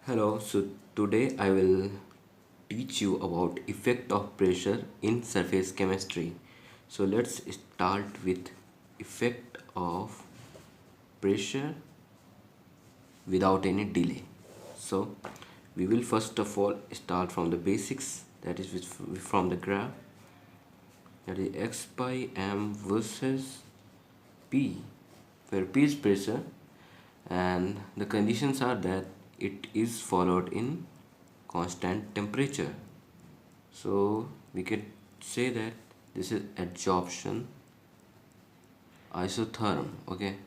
Hello, so today I will teach you about effect of pressure in surface chemistry. So let's start with effect of pressure without any delay. So we will first of all start from the basics, that is from the graph, that is x by m versus p, where p is pressure and the conditions are that it is followed in constant temperature. So we can say that this is adsorption isotherm. Okay,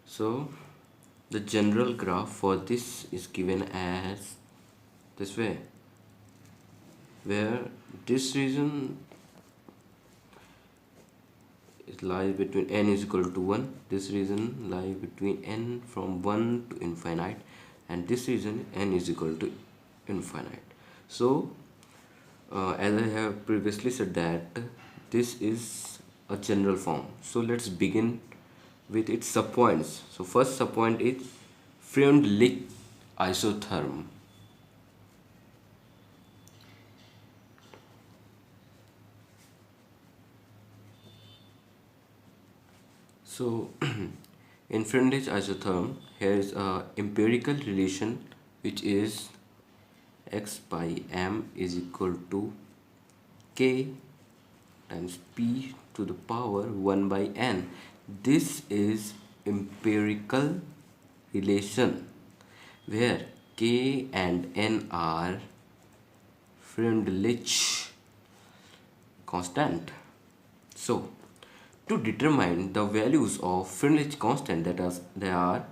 so the general graph for this is given as this way, where this region it lies between n is equal to 1, this region lies between n from 1 to infinite, and this region n is equal to infinite. So as I have previously said that this is a general form, so let's begin with its subpoints. So first subpoint is Freundlich isotherm. So in Freundlich isotherm, here is a empirical relation which is x by m is equal to k times p to the power 1 by n. This is empirical relation where k and n are Freundlich constant. So to determine the values of Freundlich constant, that is they are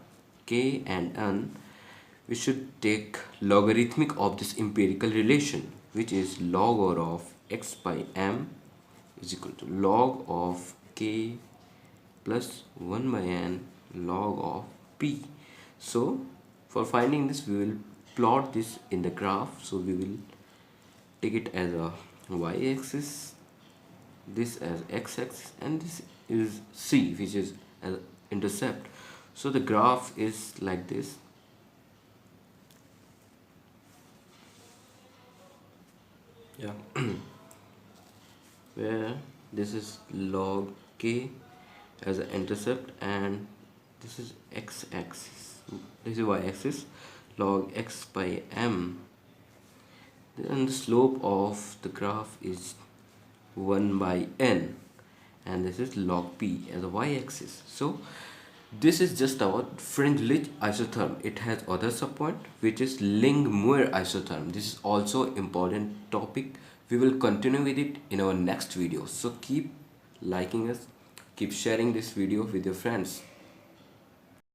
k and n, we should take logarithmic of this empirical relation, which is log or of x by m is equal to log of k plus 1 by n log of p. So for finding this, we will plot this in the graph. So we will take it as a y-axis, this as x-axis, and this is c, which is an intercept. So the graph is like this. Yeah. Where this is log k as an intercept, and this is x-axis, this is y-axis, log x by m. Then the slope of the graph is 1 by n, and this is log p as a y-axis. So this is just our Freundlich isotherm. It has other subpoint which is Ling-Muir isotherm. This is also important topic. We will continue with it in our next video. So keep liking us, keep sharing this video with your friends.